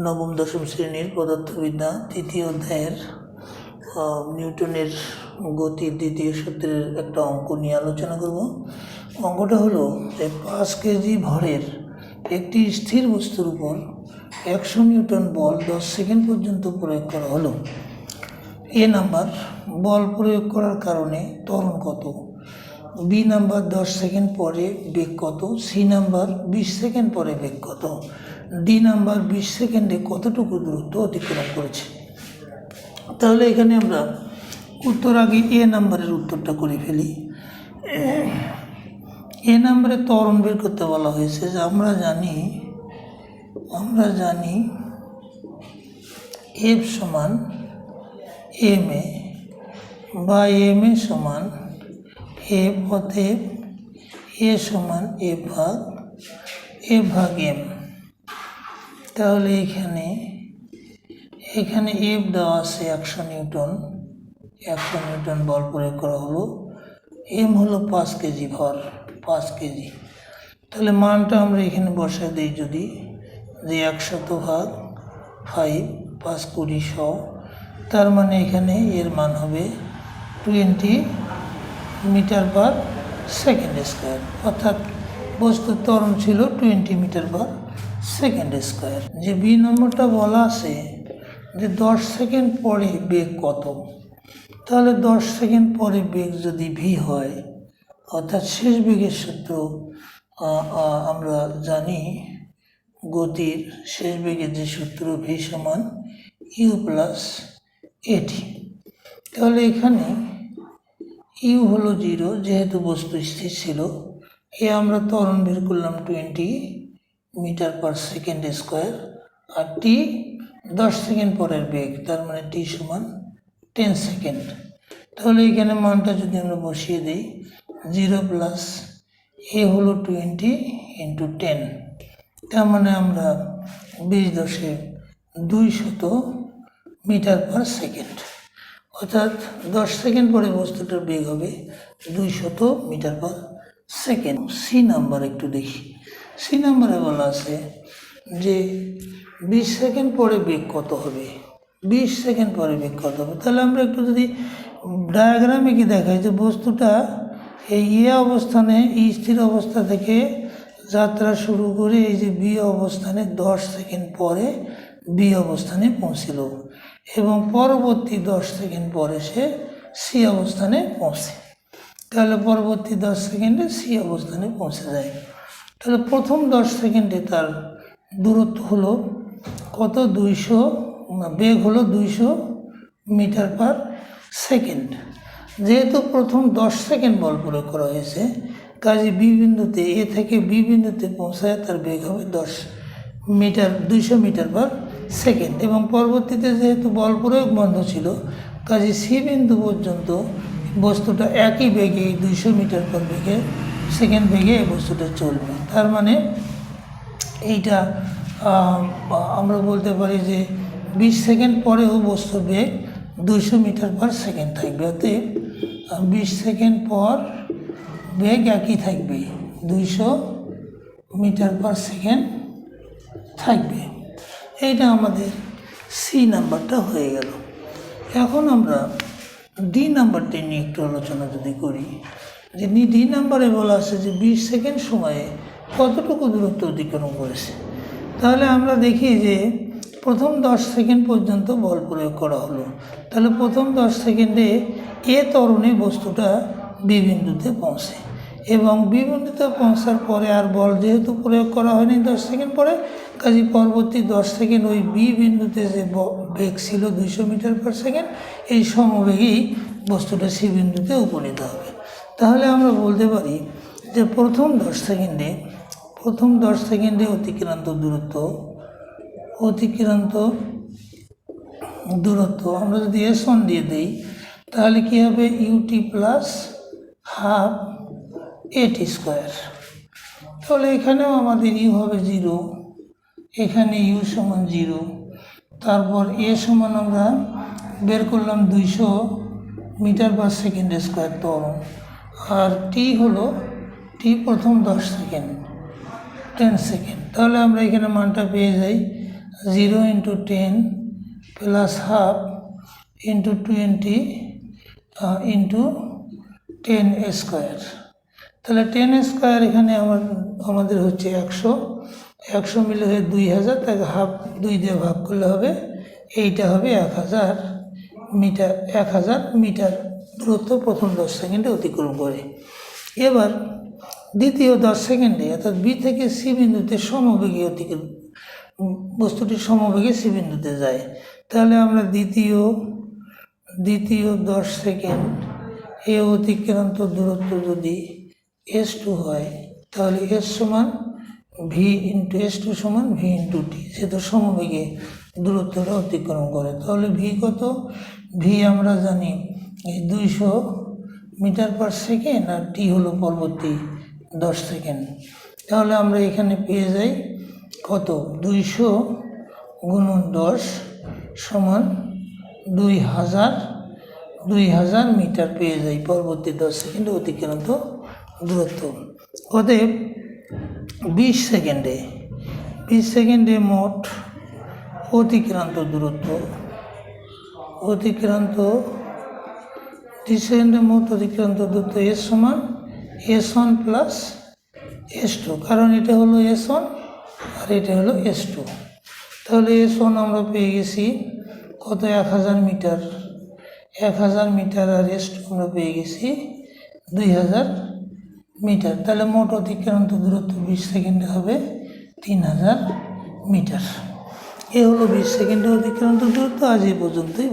নবম দশম শ্রেণীর পদার্থবিদ্যা তৃতীয় অধ্যায়ের নিউটনের গতির দ্বিতীয় সূত্রের একটা অঙ্ক নিয়ে আলোচনা করব। অঙ্কটা হলো যে 5 কেজি ভরের একটি স্থির বস্তুর উপর 100 নিউটন বল 10 সেকেন্ড পর্যন্ত প্রয়োগ করা হলো। এ নাম্বার বল প্রয়োগ করার কারণে ত্বরণ কত, বি নাম্বার 10 সেকেন্ড পরে বেগ কত, সি নাম্বার 20 সেকেন্ড পরে বেগ কত, ডি নাম্বার 20 সেকেন্ডে কতটুকু দূরত্ব অতিক্রম করেছে। তাহলে এখানে আমরা উত্তর আগে এ নাম্বারের উত্তরটা করে ফেলি। এ নাম্বারে ত্বরণ বের করতে বলা হয়েছে যে আমরা জানি এফ সমান এম এ বা এম এ সমান এফ, অতএব এ সমান এফ ভাগ এম। তাহলে এখানে এফ দেওয়া আছে 100 নিউটন বল প্রয়োগ করা হলো। এম হলো 5 কেজি ভর, 5 কেজি। তাহলে মানটা আমরা এখানে বসায় দিই, যদি যে 100 ভাগ 5, 5 20 100, তার মানে এখানে এর মান হবে 20 মিটার পার সেকেন্ড স্কোয়ার, অর্থাৎ বস্তুর ত্বরণ ছিল 20 মিটার পার সেকেন্ড স্কোয়ার। যে বি নম্বরটা বলা আছে যে 10 সেকেন্ড পরে বেগ কত, তাহলে 10 সেকেন্ড পরে বেগ যদি ভি হয়, অর্থাৎ শেষ বেগের সূত্র আমরা জানি, গতির শেষ বেগের যে সূত্র ভি সমান ইউ প্লাস এটি। তাহলে এখানে ইউ হলো 0, যেহেতু বস্তু স্থির ছিল। এ আমরা ত্বরণ বের করলাম 20 মিটার পার সেকেন্ড স্কোয়ার, আর টি 10 সেকেন্ড পরের বেগ, তার মানে টি সমান 10 সেকেন্ড। তাহলে এখানে মানটা যদি আমরা বসিয়ে দিই, 0 প্লাস এ হলো 20 ইন্টু 10, তার মানে আমরা 20 মিটার পার সেকেন্ড, অর্থাৎ 10 সেকেন্ড পরে বস্তুটার বেগ হবে 200 metre per second. C number একটু দেখি। সি নাম্বারে বলা আছে যে 20 সেকেন্ড পরে বেগ কত হবে, 20 সেকেন্ড পরে বেগ কত হবে। তাহলে আমরা একটু যদি ডায়াগ্রামে কি দেখাই যে বস্তুটা এই এ অবস্থানে, এই স্থির অবস্থা থেকে যাত্রা শুরু করে এই যে বি অবস্থানে 10 সেকেন্ড পরে বি অবস্থানে পৌঁছিল, এবং পরবর্তী 10 সেকেন্ড পরে সে সি অবস্থানে পৌঁছে। তাহলে পরবর্তী 10 সেকেন্ডে সি অবস্থানে পৌঁছে যায়। তাহলে প্রথম 10 সেকেন্ডে তার দূরত্ব হলো কত, 200, বেগ হলো 200 মিটার পার সেকেন্ড। যেহেতু প্রথম 10 সেকেন্ড বল প্রয়োগ করা হয়েছে, কাজে বি বিন্দুতে, এ থেকে বি বিন্দুতে পৌঁছায় তার বেগ হবে 200 মিটার পার সেকেন্ড, এবং পরবর্তীতে যেহেতু বল প্রয়োগ বন্ধ ছিল, কাজে সি বিন্দু পর্যন্ত বস্তুটা একই বেগে 200 মিটার পার সেকেন্ড বেগে এই বস্তুটা চলবে। তার মানে এইটা আমরা বলতে পারি যে 20 সেকেন্ড পরেও বস্তুর বেগ 200 মিটার পার সেকেন্ড থাকবে। অতএব 20 সেকেন্ড পর বেগ একই থাকবে, 200 মিটার পার সেকেন্ড থাকবে। এইটা আমাদের সি নাম্বারটা হয়ে গেল। এখন আমরা ডি নাম্বারটি নিয়ে একটু আলোচনা যদি করি, যে ডি নাম্বারে বলা আছে যে 20 সেকেন্ড সময়ে কতটুকু দূরত্ব অতিক্রম করেছে। তাহলে আমরা দেখি যে প্রথম 10 সেকেন্ড পর্যন্ত বল প্রয়োগ করা হলো। তাহলে প্রথম 10 সেকেন্ডে এ ত্বরণে বস্তুটা বি বিন্দুতে পৌঁছে, এবং বি বিন্দুতে পৌঁছার পরে আর বল যেহেতু প্রয়োগ করা হয়নি 10 সেকেন্ড পরে, কাজে পরবর্তী 10 সেকেন্ড ওই বি বিন্দুতে যে বেগ ছিল 200 মিটার পার সেকেন্ড, এই সমবেগেই বস্তুটা সি বিন্দুতে উপনীত হবে। তাহলে আমরা বলতে পারি যে প্রথম 10 সেকেন্ডে অতিক্রান্ত দূরত্ব আমরা যদি S1 দিয়ে দিই, তাহলে কি হবে, ইউটি প্লাস হাফ এটি স্কোয়ার। তাহলে এখানেও আমাদের ইউ হবে 0, এখানে ইউ সমান 0, তারপর এ সমান আমরা বের করলাম 200 মিটার পার সেকেন্ড স্কোয়ার ত্বরণ, আর টি হলো প্রথম 10 সেকেন্ড 10 সেকেন্ড। তাহলে আমরা এখানে মানটা পেয়ে যাই 0 into 10 plus half into 20 into 10 square. তাহলে 10 স্কোয়ার এখানে আমাদের হচ্ছে 100 মিলে হয়ে 2000, তাকে হাফ 2 দিয়ে ভাগ করলে হবে, এইটা হবে 1000 মিটার। 1000 মিটার দূরত্ব প্রথম 10 সেকেন্ডে অতিক্রম করে। এবার দ্বিতীয় 10 সেকেন্ডে অর্থাৎ বি থেকে সি বিন্দুতে সমবেগে বস্তুটি সমবেগে সি বিন্দুতে যায়। তাহলে আমরা দ্বিতীয় 10 সেকেন্ড এ অতিক্রান্ত দূরত্ব যদি S2 হয়, তাহলে S সমান ভি ইন্টু S2 সমান ভি ইন্টু টি, যেহেতু সমবেগে দূরত্বটা অতিক্রম করে। তাহলে ভি কত? ভি আমরা জানি 200 মিটার পার সেকেন্ড, আর টি হলো পরবর্তী 10 সেকেন্ড। তাহলে আমরা এখানে পেয়ে যাই কত? 200 গুণন 10 সমান 2000 মিটার পেয়ে যাই পরবর্তী 10 সেকেন্ডে অতিক্রান্ত দূরত্ব। অতএব 20 সেকেন্ডে মোট অতিক্রান্ত দূরত্ব 30 সেকেন্ডে মোট অতিক্রান্ত দূরত্ব S সমান S1 প্লাস S2, কারণ এটা হলো S1 আর এটা হলো S2। তাহলে S1 আমরা পেয়ে গেছি কত? 1000 মিটার, 1000 মিটার, আর S2 আমরা পেয়ে গেছি 2000 মিটার। তাহলে মোট অতিক্রান্ত দূরত্ব 20 সেকেন্ডে হবে 3000 মিটার। এ হলো 20 সেকেন্ডে অতিক্রান্ত দূরত্ব। আজ এই পর্যন্তই।